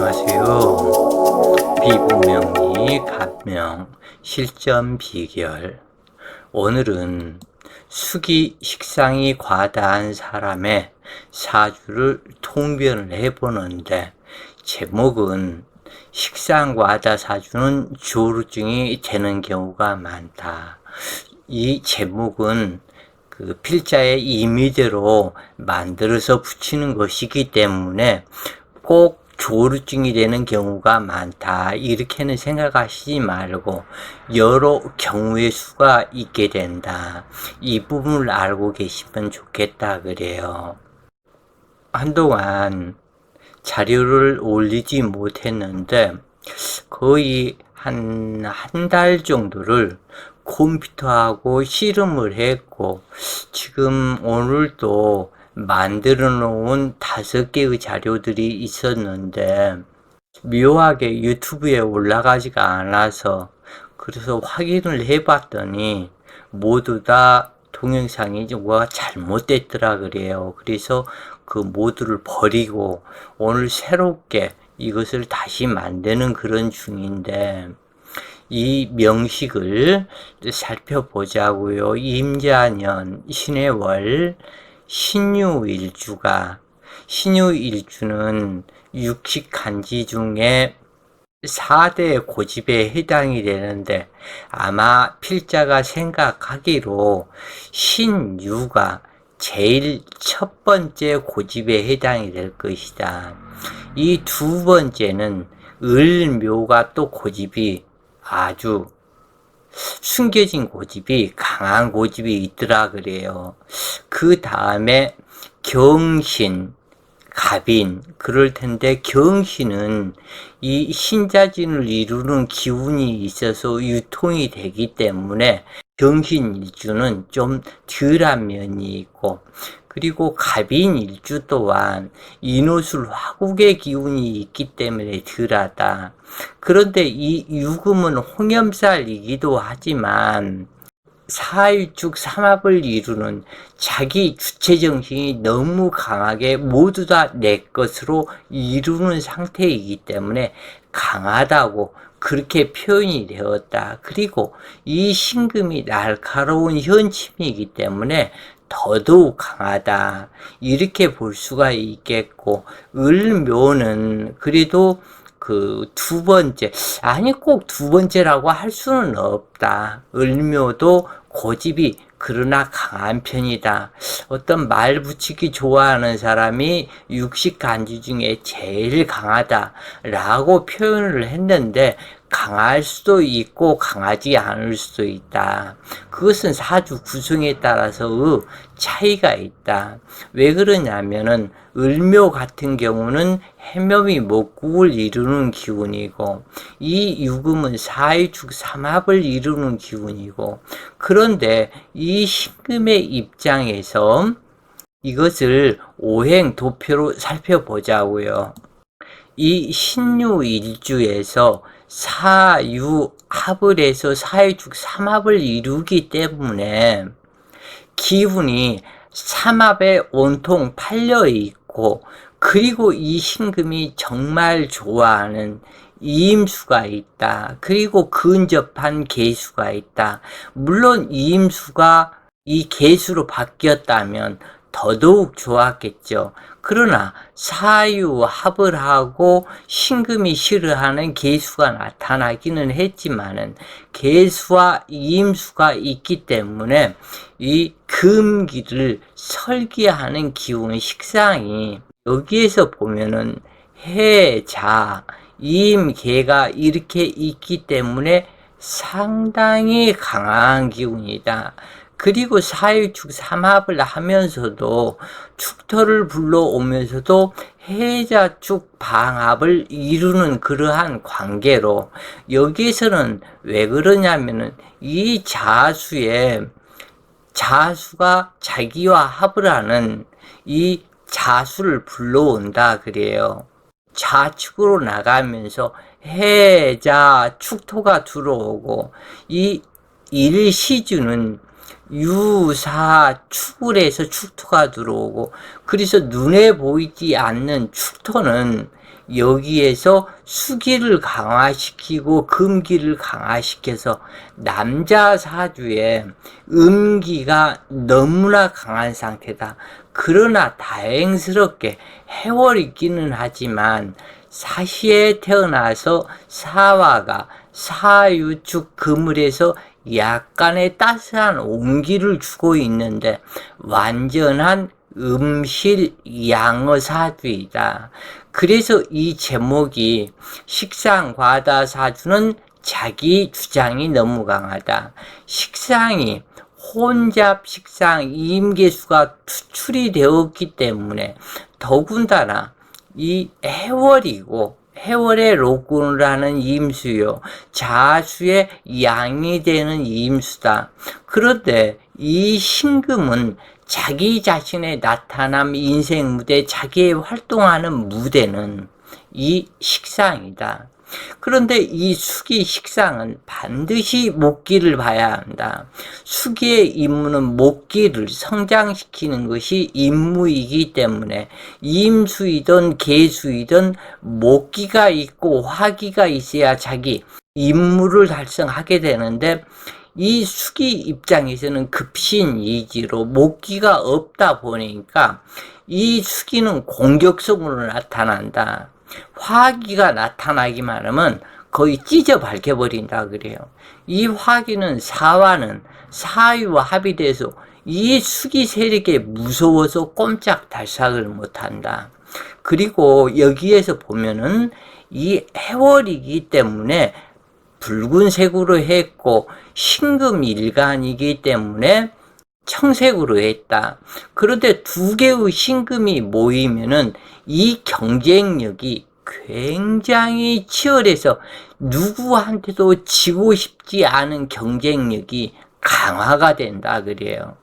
안녕하세요. 비분명리 간명 실전 비결. 오늘은 숙이 식상이 과다한 사람의 사주를 통변을 해보는데, 제목은 식상 과다 사주는 조루증이 되는 경우가 많다. 이 제목은 그 필자의 임의대로 만들어서 붙이는 것이기 때문에 꼭 조루증이 되는 경우가 많다, 이렇게는 생각하시지 말고 여러 경우의 수가 있게 된다, 이 부분을 알고 계시면 좋겠다 그래요. 한동안 자료를 올리지 못했는데 거의 한 달 정도를 컴퓨터하고 씨름을 했고, 지금 오늘도 만들어 놓은 5개의 자료들이 있었는데 묘하게 유튜브에 올라가지가 않아서, 그래서 확인을 해봤더니 모두 다 동영상이 뭐가 잘못됐더라 그래요. 그래서 그 모두를 버리고 오늘 새롭게 이것을 다시 만드는 그런 중인데, 이 명식을 살펴보자고요. 임자년 신해월 신유일주가, 신유일주는 육식간지 중에 4대 고집에 해당이 되는데, 아마 필자가 생각하기로 신유가 제일 첫 번째 고집에 해당이 될 것이다. 이 두 번째는 을묘가 또 고집이 아주 숨겨진 고집이, 강한 고집이 있더라 그래요. 그 다음에 경신, 갑인, 그럴 텐데 경신은 이 신자진을 이루는 기운이 있어서 유통이 되기 때문에 경신일주는 좀 덜한 면이 있고, 그리고 갑인일주 또한 인호술 화국의 기운이 있기 때문에 덜하다. 그런데 이 유금은 홍염살이기도 하지만 사일축 삼합을 이루는 자기 주체정신이 너무 강하게 모두 다 내 것으로 이루는 상태이기 때문에 강하다고 그렇게 표현이 되었다. 그리고 이 신금이 날카로운 현침이기 때문에 더더욱 강하다, 이렇게 볼 수가 있겠고, 을묘는 그래도 그 두 번째, 아니 꼭 두 번째라고 할 수는 없다. 을묘도 고집이 그러나 강한 편이다. 어떤 말 붙이기 좋아하는 사람이 육식간지 중에 제일 강하다라고 표현을 했는데, 강할 수도 있고 강하지 않을 수도 있다. 그것은 사주 구성에 따라서 차이가 있다. 왜 그러냐면은 을묘 같은 경우는 해묘이 목국을 이루는 기운이고, 이 유금은 사일축 삼합을 이루는 기운이고, 그런데 이 신금의 입장에서 이것을 오행도표로 살펴보자고요. 이 신유일주에서 사유합을 해서 사일축 삼합을 이루기 때문에 기운이 삼합에 온통 팔려 있고, 그리고 이 신금이 정말 좋아하는 이임수가 있다. 그리고 근접한 계수가 있다. 물론 이임수가 이 계수로 바뀌었다면 더더욱 좋았겠죠. 그러나 사유합을 하고 신금이 싫어하는 계수가 나타나기는 했지만은 계수와 이임수가 있기 때문에 이 금기를 설계하는 기운 식상이, 여기에서 보면은 해, 자, 임, 개가 이렇게 있기 때문에 상당히 강한 기운이다. 그리고 사일축 삼합을 하면서도 축토를 불러오면서도 해자축 방합을 이루는 그러한 관계로, 여기에서는 왜 그러냐면은 이 자수가 자기와 합을 하는 이 자수를 불러온다 그래요. 좌측으로 나가면서 해자 축토가 들어오고, 이 일시주는 유사축을 해서 축토가 들어오고, 그래서 눈에 보이지 않는 축토는 여기에서 수기를 강화시키고 금기를 강화시켜서 남자 사주에 음기가 너무나 강한 상태다. 그러나 다행스럽게 해월이기는 하지만 사시에 태어나서 사화가 사유축 금을해서 약간의 따스한 온기를 주고 있는데 완전한 음실 양어 사주이다. 그래서 이 제목이 식상과다 사주는 자기 주장이 너무 강하다. 식상이 혼잡 식상 임계수가 투출이 되었기 때문에 더군다나 이 해월이고 해월의 로군을 하는 임수요, 자수의 양이 되는 임수다. 그런데 이 신금은 자기 자신의 나타남 인생 무대, 자기의 활동하는 무대는 이 식상이다. 그런데 이 수기 식상은 반드시 목기를 봐야 한다. 수기의 임무는 목기를 성장시키는 것이 임무이기 때문에 임수이든 계수이든 목기가 있고 화기가 있어야 자기 임무를 달성하게 되는데, 이 수기 입장에서는 급신이지로 목기가 없다 보니까 이 수기는 공격성으로 나타난다. 화기가 나타나기만 하면 거의 찢어 밝혀버린다 그래요. 이 화기는 사화는 사유와 합의돼서 이 수기 세력에 무서워서 꼼짝달싹을 못한다. 그리고 여기에서 보면은 이 해월이기 때문에 붉은색으로 했고 신금일간이기 때문에 청색으로 했다. 그런데 두 개의 신금이 모이면은 이 경쟁력이 굉장히 치열해서 누구한테도 지고 싶지 않은 경쟁력이 강화가 된다 그래요.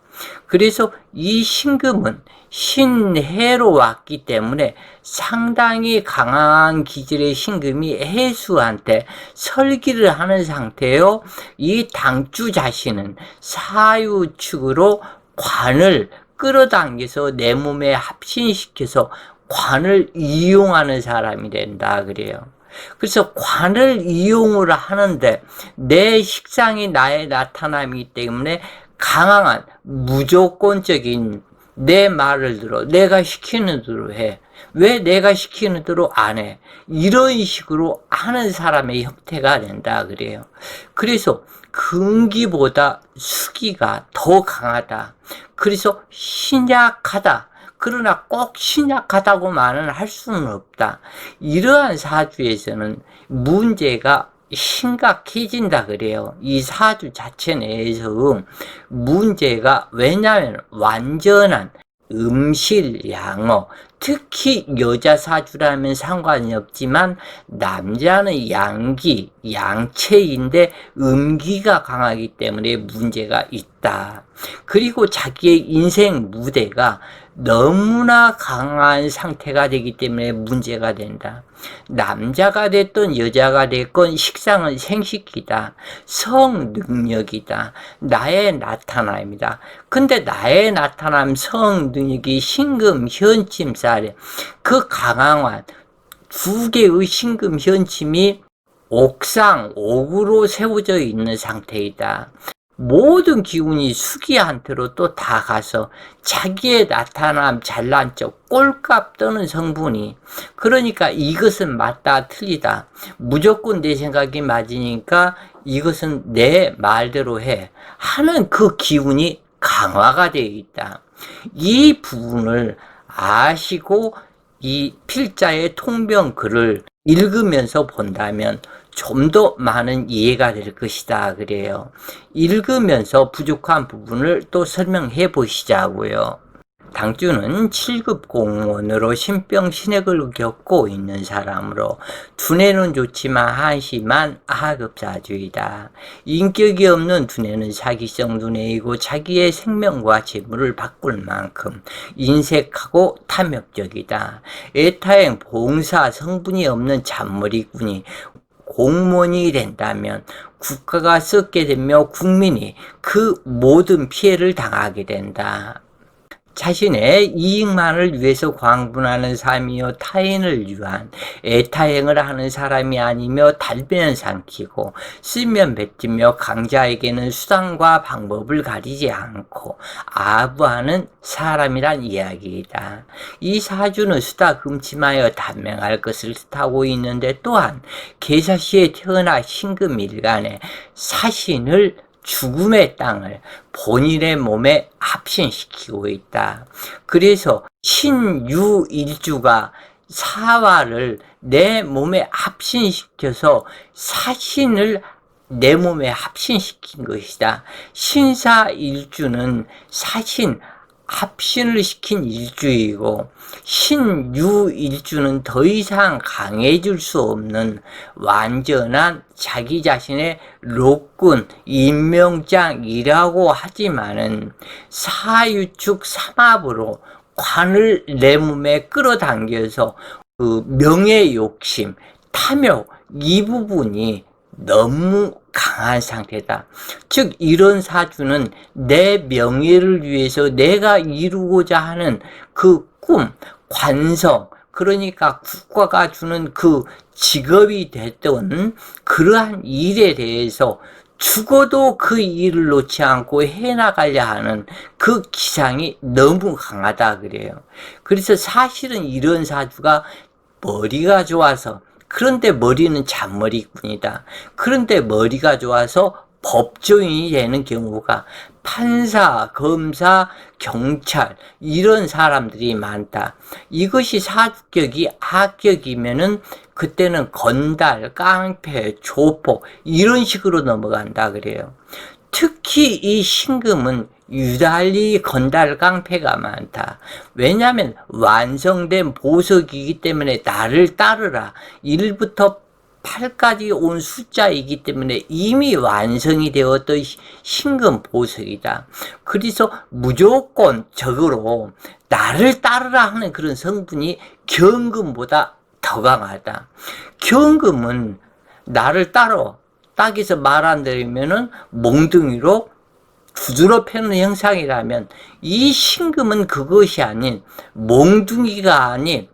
그래서 이 신금은 신해로 왔기 때문에 상당히 강한 기질의 신금이 해수한테 설기를 하는 상태요. 이 당주 자신은 사유축으로 관을 끌어당겨서 내 몸에 합신시켜서 관을 이용하는 사람이 된다 그래요. 그래서 관을 이용을 하는데 내 식상이 나의 나타남이기 때문에 강한 무조건적인 내 말을 들어, 내가 시키는 대로 해. 왜 내가 시키는 대로 안 해? 이런 식으로 하는 사람의 형태가 된다 그래요. 그래서 금기보다 수기가 더 강하다. 그래서 신약하다. 그러나 꼭 신약하다고만은 할 수는 없다. 이러한 사주에서는 문제가 심각해진다 그래요. 이 사주 자체 내에서 문제가, 왜냐하면 완전한 음실양어, 특히 여자 사주라면 상관이 없지만 남자는 양기, 양체인데 음기가 강하기 때문에 문제가 있다. 그리고 자기의 인생 무대가 너무나 강한 상태가 되기 때문에 문제가 된다. 남자가 됐든 여자가 됐건 식상은 생식기다. 성능력이다. 나의 나타남이다. 근데 나의 나타남 성능력이 신금 현침살에 그 강한 두 개의 신금 현침이 옥상, 옥으로 세워져 있는 상태이다. 모든 기운이 수기한테로 또 다 가서 자기의 나타남 잘난 척 꼴값 떠는 성분이, 그러니까 이것은 맞다 틀리다, 무조건 내 생각이 맞으니까 이것은 내 말대로 해 하는 그 기운이 강화가 되어 있다. 이 부분을 아시고 이 필자의 통병글을 읽으면서 본다면 좀 더 많은 이해가 될 것이다 그래요. 읽으면서 부족한 부분을 또 설명해 보시자고요. 당주는 7급 공무원으로 신병신액을 겪고 있는 사람으로 두뇌는 좋지만 한심한 하급사주이다. 인격이 없는 두뇌는 사기성 두뇌이고 자기의 생명과 재물을 바꿀 만큼 인색하고 탐욕적이다. 애타행 봉사 성분이 없는 잔머리꾼이 공무원이 된다면 국가가 썩게 되며 국민이 그 모든 피해를 당하게 된다. 자신의 이익만을 위해서 광분하는 삶이요 타인을 위한 애타행을 하는 사람이 아니며 달면 삼키고 쓰면 뱉으며 강자에게는 수단과 방법을 가리지 않고 아부하는 사람이란 이야기이다. 이 사주는 수다 금침하여 단명할 것을 뜻하고 있는데 또한 계사시에 태어나 신금일간에 사신을 죽음의 땅을 본인의 몸에 합신시키고 있다. 그래서 신유일주가 사화를 내 몸에 합신시켜서 사신을 내 몸에 합신시킨 것이다. 신사일주는 사신, 합신을 시킨 일주이고 신유일주는 더 이상 강해질 수 없는 완전한 자기 자신의 로군 임명장이라고 하지만은 사유축 삼합으로 관을 내 몸에 끌어당겨서 그 명예 욕심, 탐욕 이 부분이 너무 강한 상태다. 즉 이런 사주는 내 명예를 위해서 내가 이루고자 하는 그 꿈, 관성, 그러니까 국가가 주는 그 직업이 됐던 그러한 일에 대해서 죽어도 그 일을 놓지 않고 해나가려 하는 그 기상이 너무 강하다 그래요. 그래서 사실은 이런 사주가 머리가 좋아서, 그런데 머리는 잔머리뿐이다. 그런데 머리가 좋아서 법조인이 되는 경우가 판사, 검사, 경찰 이런 사람들이 많다. 이것이 사주격이 악격이면은 그때는 건달, 깡패, 조폭 이런 식으로 넘어간다 그래요. 특히 이 신금은 유달리 건달 깡패가 많다. 왜냐하면 완성된 보석이기 때문에 나를 따르라. 1부터 8까지 온 숫자이기 때문에 이미 완성이 되었던 신금 보석이다. 그래서 무조건 적으로 나를 따르라 하는 그런 성분이 경금보다 더 강하다. 경금은 나를 따라 딱에서 말 안 들으면은 몽둥이로 두드러 패는 형상이라면 이 신금은 그것이 아닌 몽둥이가 아닌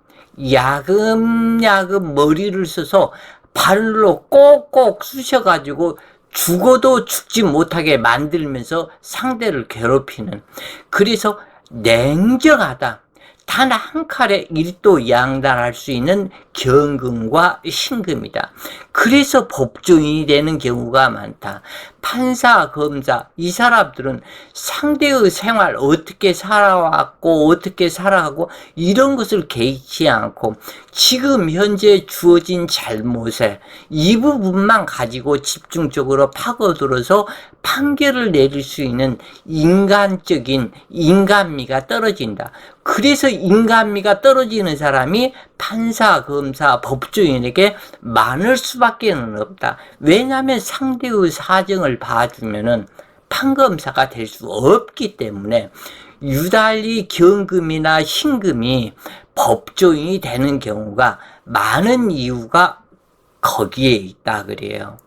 야금야금 머리를 써서 발로 꼭꼭 쑤셔가지고 죽어도 죽지 못하게 만들면서 상대를 괴롭히는, 그래서 냉정하다. 단 한 칼에 일도 양단할 수 있는 경금과 신금이다. 그래서 법조인이 되는 경우가 많다. 판사, 검사 이 사람들은 상대의 생활 어떻게 살아왔고 어떻게 살아가고 이런 것을 개의치 않고 지금 현재 주어진 잘못에 이 부분만 가지고 집중적으로 파고들어서 판결을 내릴 수 있는 인간적인 인간미가 떨어진다. 그래서 인간미가 떨어지는 사람이 판사, 검사, 법조인에게 많을 수밖에 없다. 왜냐하면 상대의 사정을 봐주면은 판검사가 될 수 없기 때문에 유달리 경금이나 신금이 법조인이 되는 경우가 많은 이유가 거기에 있다 그래요.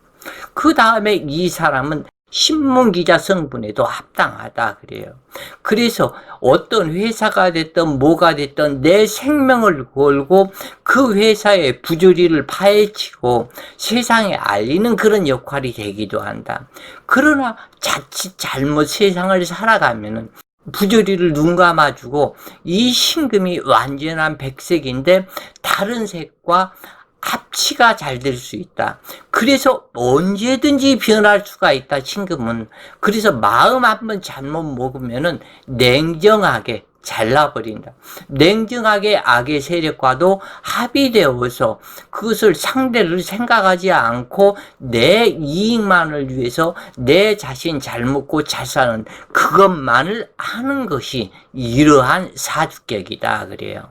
그 다음에 이 사람은 신문기자 성분에도 합당하다 그래요. 그래서 어떤 회사가 됐든 뭐가 됐든 내 생명을 걸고 그 회사의 부조리를 파헤치고 세상에 알리는 그런 역할이 되기도 한다. 그러나 자칫 잘못 세상을 살아가면은 부조리를 눈 감아주고 이 신금이 완전한 백색인데 다른 색과 합치가 잘 될 수 있다. 그래서 언제든지 변할 수가 있다, 신금은. 그래서 마음 한번 잘못 먹으면은 냉정하게 잘라버린다. 냉정하게 악의 세력과도 합의되어서 그것을 상대를 생각하지 않고 내 이익만을 위해서 내 자신 잘 먹고 잘 사는 그것만을 하는 것이 이러한 사주격이다 그래요.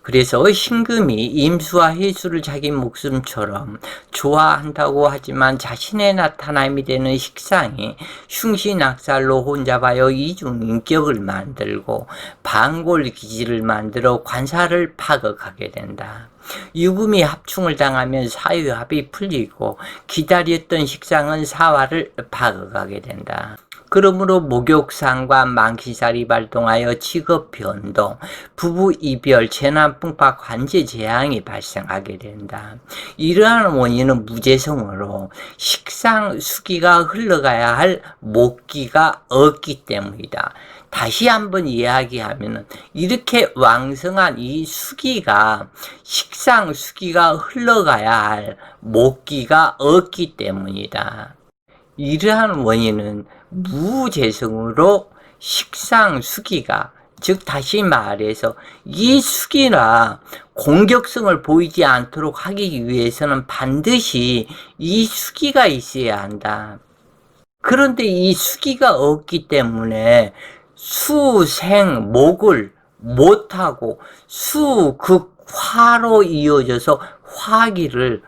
그래서 신금이 임수와 해수를 자기 목숨처럼 좋아한다고 하지만 자신의 나타남이 되는 식상이 흉신악살로 혼잡하여 이중인격을 만들고 반골기질을 만들어 관사를 파극하게 된다. 유금이 합충을 당하면 사유합이 풀리고 기다렸던 식상은 사화를 파극하게 된다. 그러므로 목욕상과 망시살이 발동하여 직업 변동, 부부 이별, 재난 풍파, 관제 재앙이 발생하게 된다. 이러한 원인은 무재성으로 식상 수기가 흘러가야 할 목기가 없기 때문이다. 다시 한번 이야기하면 이렇게 왕성한 이 수기가 식상 수기가 흘러가야 할 목기가 없기 때문이다. 이러한 원인은 무재성으로 식상 수기가, 즉 다시 말해서 이 수기나 공격성을 보이지 않도록 하기 위해서는 반드시 이 수기가 있어야 한다. 그런데 이 수기가 없기 때문에 수생 목을 못하고 수극화로 이어져서 화기를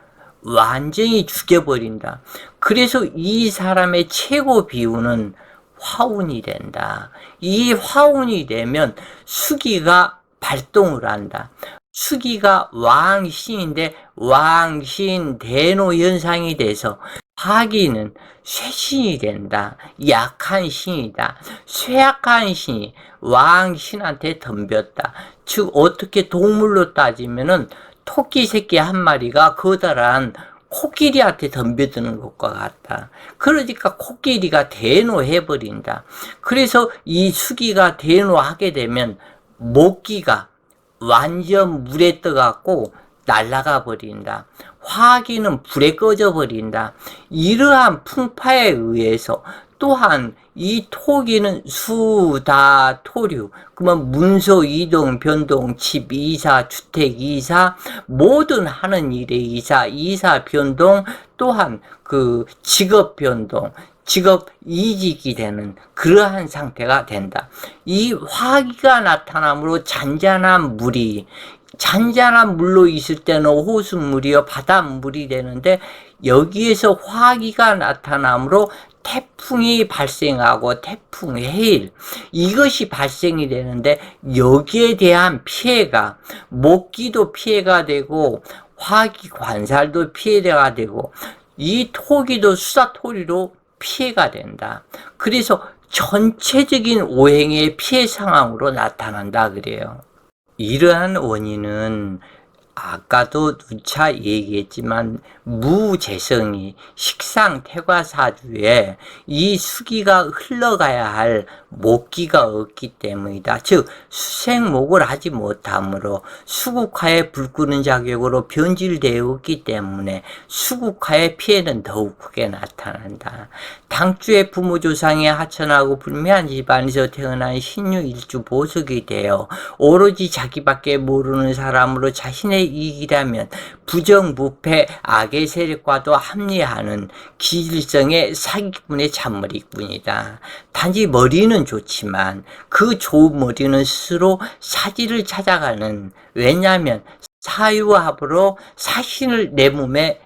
완전히 죽여버린다. 그래서 이 사람의 최고 비운은 화운이 된다. 이 화운이 되면 수기가 발동을 한다. 수기가 왕신인데 왕신 대노 현상이 돼서 화기는 쇠신이 된다. 약한 신이다. 쇠약한 신이 왕신한테 덤볐다. 즉 어떻게 동물로 따지면은 토끼 새끼 한 마리가 커다란 코끼리한테 덤벼드는 것과 같다. 그러니까 코끼리가 대노해버린다. 그래서 이 수기가 대노하게 되면 목기가 완전 물에 떠갖고 날아가 버린다. 화기는 불에 꺼져 버린다. 이러한 풍파에 의해서 또한 이 토기는 수다 토류, 그러면 문서 이동 변동, 집 이사, 주택 이사, 모든 하는 일의 이사 변동, 또한 그 직업 변동, 직업 이직이 되는 그러한 상태가 된다. 이 화기가 나타남으로 잔잔한 물로 있을 때는 호수물이요 바닷물이 되는데, 여기에서 화기가 나타남으로 태풍이 발생하고 태풍, 해일, 이것이 발생이 되는데, 여기에 대한 피해가 목기도 피해가 되고 화기 관살도 피해가 되고 이 토기도 수사토리로 피해가 된다. 그래서 전체적인 오행의 피해 상황으로 나타난다 그래요. 이러한 원인은 아까도 누차 얘기했지만 무재성이 식상 태과사주에 이 수기가 흘러가야 할 목기가 없기 때문이다. 즉 수생목을 하지 못하므로 수국화에 불 끄는 작용으로 변질되었기 때문에 수국화의 피해는 더욱 크게 나타난다. 당주의 부모조상의 하천하고 불매한 집안에서 태어난 신유일주 보석이 되어 오로지 자기밖에 모르는 사람으로 자신의 이익이라면 부정부패 악의 세력과도 합리하는 기질성의 사기꾼의 잔머리꾼이다. 단지 머리는 좋지만 그 좋은 머리는 스스로 사지를 찾아가는, 왜냐하면 사유합으로 사신을 내 몸에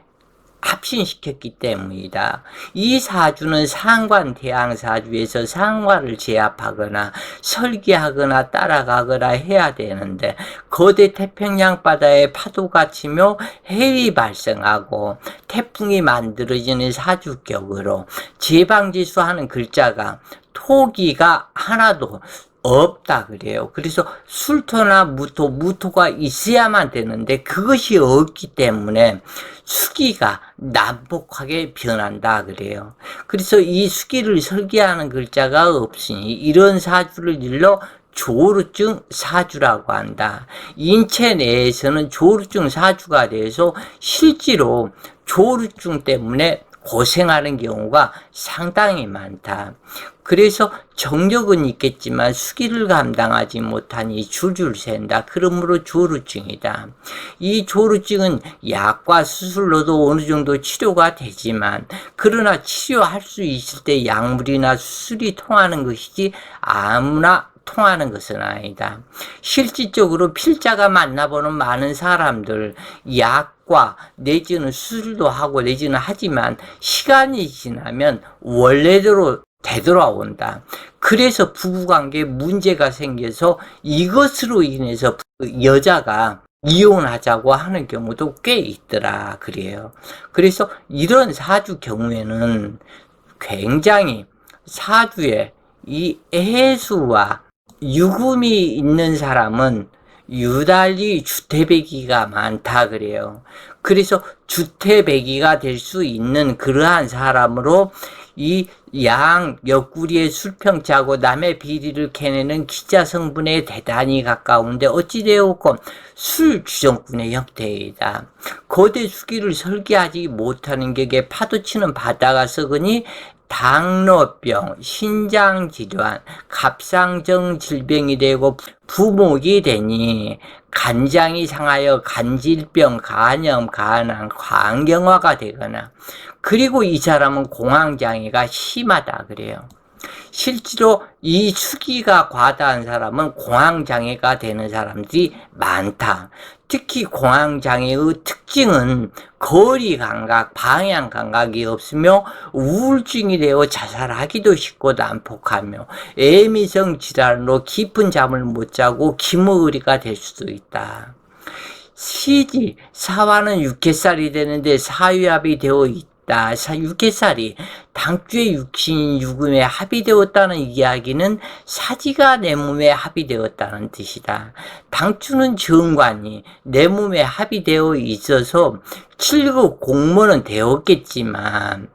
합신시켰기 때문이다. 이 사주는 상관 대항사주에서 상관을 제압하거나 설계하거나 따라가거나 해야 되는데, 거대 태평양 바다에 파도가 치며 해일이 발생하고 태풍이 만들어지는 사주격으로 제방지수하는 글자가 토기가 하나도 없다 그래요. 그래서 술토나 무토가 있어야만 되는데 그것이 없기 때문에 수기가 난폭하게 변한다 그래요. 그래서 이 수기를 설계하는 글자가 없으니 이런 사주를 일러 조루증 사주라고 한다. 인체 내에서는 조루증 사주가 돼서 실제로 조루증 때문에 고생하는 경우가 상당히 많다. 그래서 정력은 있겠지만 수기를 감당하지 못하니 줄줄 샌다. 그러므로 조루증이다. 이 조루증은 약과 수술로도 어느 정도 치료가 되지만, 그러나 치료할 수 있을 때 약물이나 수술이 통하는 것이지 아무나 통하는 것은 아니다. 실질적으로 필자가 만나보는 많은 사람들, 약과 내지는 수술도 하고 내지는 하지만 시간이 지나면 원래대로 되돌아온다. 그래서 부부관계에 문제가 생겨서 이것으로 인해서 여자가 이혼하자고 하는 경우도 꽤 있더라 그래요. 그래서 이런 사주 경우에는 굉장히 사주에 이 해수와 유금이 있는 사람은 유달리 주태배기가 많다 그래요. 그래서 주태배기가 될 수 있는 그러한 사람으로 이 양 옆구리에 술평자고 남의 비리를 캐내는 기자 성분에 대단히 가까운데 어찌되었건 술 주정꾼의 형태이다. 거대 수기를 설계하지 못하는 격에 파도치는 바다가 썩으니 당뇨병, 신장질환, 갑상정 질병이 되고 부목이 되니 간장이 상하여 간질병, 간염, 간암, 광경화가 되거나 그리고 이 사람은 공황장애가 심하다 그래요. 실제로 이 수기가 과다한 사람은 공황장애가 되는 사람들이 많다. 특히 공황장애의 특징은 거리 감각, 방향 감각이 없으며 우울증이 되어 자살하기도 쉽고 난폭하며 애미성 질환으로 깊은 잠을 못 자고 기머거리가 될 수도 있다. 시지, 사화는 육해살이 되는데 사유합이 되어 있다. 육해살이 당주의 육신인 유금에 합의되었다는 이야기는 사지가 내 몸에 합의되었다는 뜻이다. 당주는 정관이 내 몸에 합의되어 있어서 7급 공무는 되었겠지만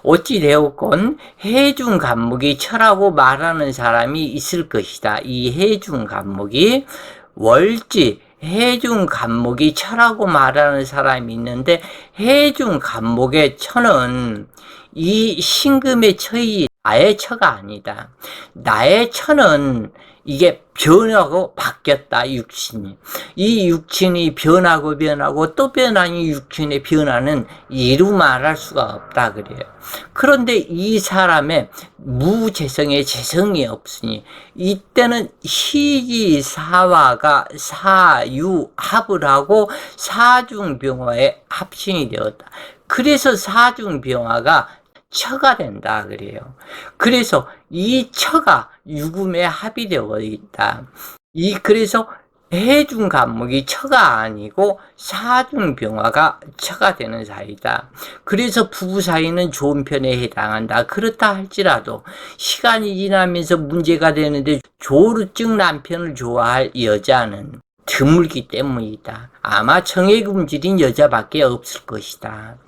어찌 되었건 해중 간목이 철하고 말하는 사람이 있을 것이다. 이 해중 간목이 월지 해중 간목이 철하고 말하는 사람이 있는데 해중 간목의 처는 이 신금의 처이 나의 처가 아니다. 나의 처는 이게 변하고 바뀌었다. 육신이. 이 육신이 변하고 또 변하는 육신의 변화는 이루 말할 수가 없다 그래요. 그런데 이 사람의 무재성에 재성이 없으니 이때는 시기사화가 사유합을 하고 사중병화에 합신이 되었다. 그래서 사중병화가 처가 된다 그래요. 그래서 이 처가 유금에 합의되어 있다. 그래서 해중 간목이 처가 아니고 사중병화가 처가 되는 사이다. 그래서 부부 사이는 좋은 편에 해당한다. 그렇다 할지라도 시간이 지나면서 문제가 되는데 조루증 남편을 좋아할 여자는 드물기 때문이다. 아마 청해금질인 여자밖에 없을 것이다.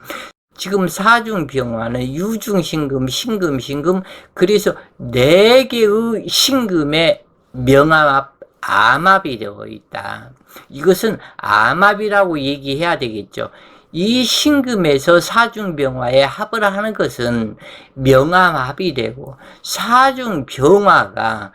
지금 사중병화는 유중신금, 신금, 그래서 4개의 신금에 명암합, 암합이 되어 있다. 이것은 암합이라고 얘기해야 되겠죠. 이 신금에서 사중병화에 합을 하는 것은 명암합이 되고 사중병화가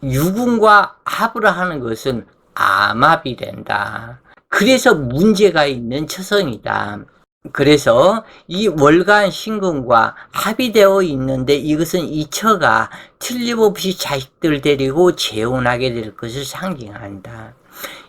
유금과 합을 하는 것은 암합이 된다. 그래서 문제가 있는 처성이다. 그래서 이 월간 신금과 합의되어 있는데 이것은 이 처가 틀림없이 자식들 데리고 재혼하게 될 것을 상징한다.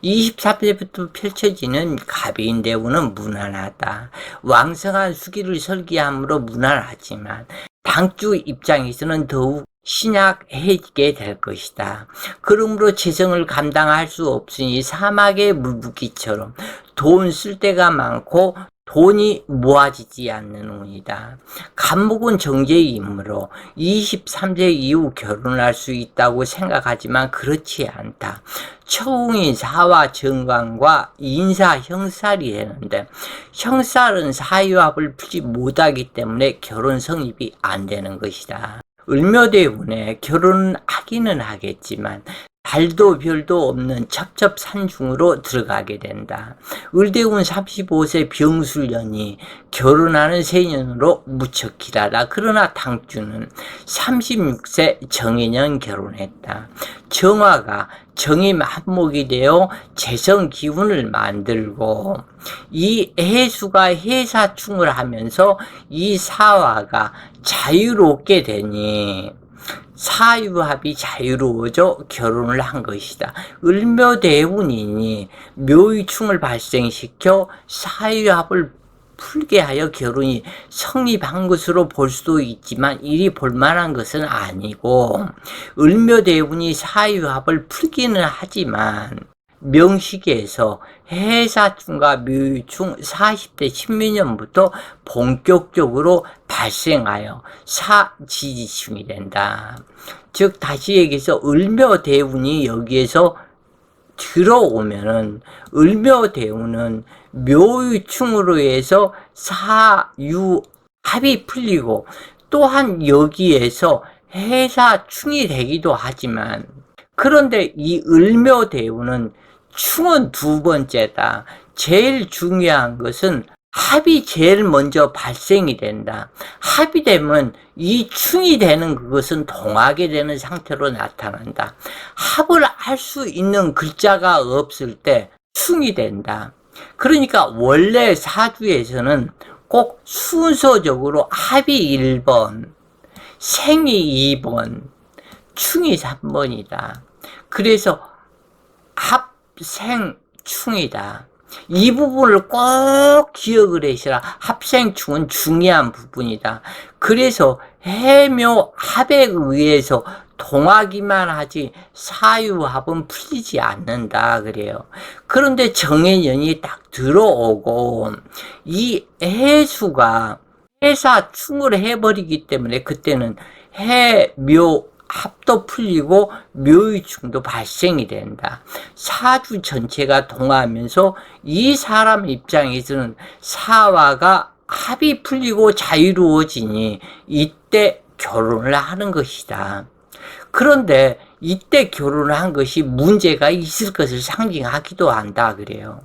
23세부터 펼쳐지는 갑인 대우는 무난하다. 왕성한 수기를 설계함으로 무난하지만 당주 입장에서는 더욱 신약해지게 될 것이다. 그러므로 재성을 감당할 수 없으니 사막의 물붓기처럼 돈 쓸 데가 많고 돈이 모아지지 않는 운이다. 간목은 정제의 임무로 23세 이후 결혼할 수 있다고 생각하지만 그렇지 않다. 처웅인 사화 정관과 인사 형살이 되는데 형살은 사유합을 풀지 못하기 때문에 결혼 성립이 안 되는 것이다. 을묘대운에 결혼은 하기는 하겠지만 달도 별도 없는 첩첩산중으로 들어가게 된다. 을대운 35세 병술년이 결혼하는 세년으로 무척 길하다. 그러나 당주는 36세 정인년 결혼했다. 정화가 정임 한목이 되어 재성 기운을 만들고 이 해수가 해사충을 하면서 이 사화가 자유롭게 되니 사유합이 자유로워져 결혼을 한 것이다. 을묘대운이니 묘유충을 발생시켜 사유합을 풀게 하여 결혼이 성립한 것으로 볼 수도 있지만 이리 볼만한 것은 아니고, 을묘대운이 사유합을 풀기는 하지만 명시기에서 해사충과 묘유충 40대 10년부터 본격적으로 발생하여 사지지충이 된다. 즉 다시 얘기해서 을묘대운이 여기에서 들어오면은, 을묘대운은 묘유충으로 해서 사유합이 풀리고 또한 여기에서 해사충이 되기도 하지만, 그런데 이 을묘대운은 충은 두 번째다. 제일 중요한 것은 합이 제일 먼저 발생이 된다. 합이 되면 이 충이 되는 그것은 동하게 되는 상태로 나타난다. 합을 할 수 있는 글자가 없을 때 충이 된다. 그러니까 원래 사주에서는 꼭 순서적으로 합이 1번, 생이 2번, 충이 3번이다. 그래서 합생충이다. 이 부분을 꼭 기억을 하시라. 합생충은 중요한 부분이다. 그래서 해묘합에 의해서 동하기만 하지 사유합은 풀리지 않는다 그래요. 그런데 정해년이 딱 들어오고 이 해수가 해사충을 해버리기 때문에 그때는 해묘 합도 풀리고 묘유충도 발생이 된다. 사주 전체가 동하면서 이 사람 입장에서는 사화가 합이 풀리고 자유로워지니 이때 결혼을 하는 것이다. 그런데 이때 결혼을 한 것이 문제가 있을 것을 상징하기도 한다 그래요.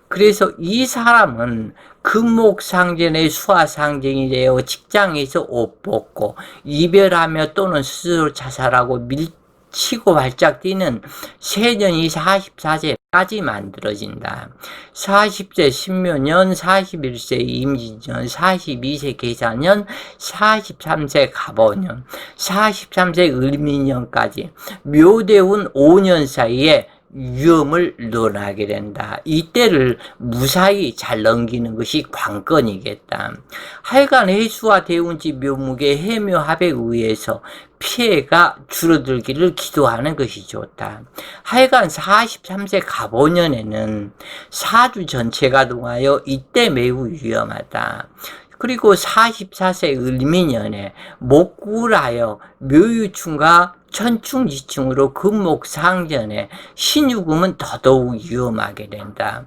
그래서 이 사람은 금목상전의 수화상전이 되어 직장에서 옷 벗고 이별하며 또는 스스로 자살하고 밀치고 발작 뛰는 세년이 44세까지 만들어진다. 40세 신묘년, 41세 임진년, 42세 계사년, 43세 갑오년, 43세 을미년까지 묘대운 5년 사이에 위험을 논하게 된다. 이때를 무사히 잘 넘기는 것이 관건이겠다. 하여간 해수와 대운지 묘목의 해묘합에 의해서 피해가 줄어들기를 기도하는 것이 좋다. 하여간 43세 갑오년에는 사주 전체가 동하여 이때 매우 위험하다. 그리고 44세 을미년에 목구를 하여 묘유충과 천충지충으로 금목상전에 신유금은 더더욱 위험하게 된다.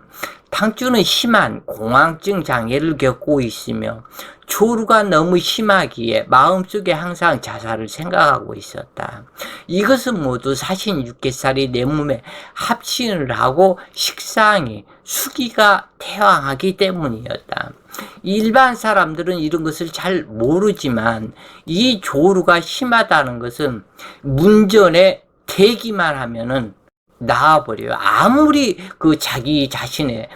당주는 심한 공황증 장애를 겪고 있으며 조루가 너무 심하기에 마음속에 항상 자살을 생각하고 있었다. 이것은 모두 사신 6개살이 내 몸에 합신을 하고 식상이 수기가 태왕하기 때문이었다. 일반 사람들은 이런 것을 잘 모르지만 이 조루가 심하다는 것은 문전에 대기만 하면은 나와버려요. 아무리 자기 자신의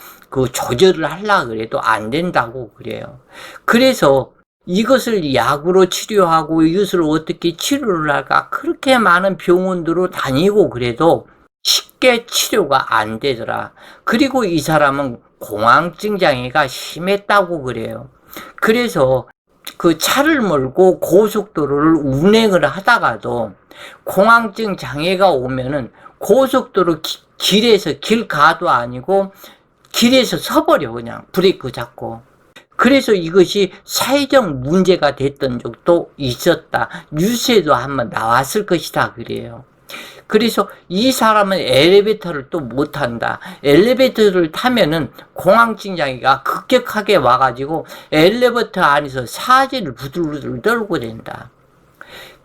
조절을 하려고 그래도 안 된다고 그래요. 그래서 이것을 약으로 치료하고 이것을 어떻게 치료를 할까 그렇게 많은 병원들로 다니고 그래도 쉽게 치료가 안 되더라. 그리고 이 사람은 공황증 장애가 심했다고 그래요. 그래서 차를 몰고 고속도로를 운행을 하다가도 공황증 장애가 오면은 고속도로 길에서 길 가도 아니고 길에서 서버려 그냥 브레이크 잡고. 그래서 이것이 사회적 문제가 됐던 적도 있었다. 뉴스에도 한번 나왔을 것이다 그래요. 그래서 이 사람은 엘리베이터를 또 못 탄다. 엘리베이터를 타면은 공황증 장애가 급격하게 와가지고 엘리베이터 안에서 사지를 부들부들 떨고 된다.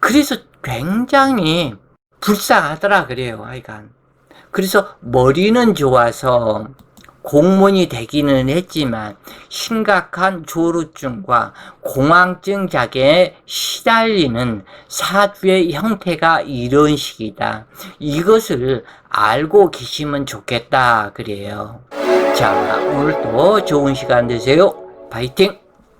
그래서 굉장히 불쌍하더라 그래요. 하여간. 그래서 머리는 좋아서 공무원이 되기는 했지만 심각한 조루증과 공황증 장애에 시달리는 사주의 형태가 이런 식이다. 이것을 알고 계시면 좋겠다 그래요. 자, 오늘도 좋은 시간 되세요. 파이팅!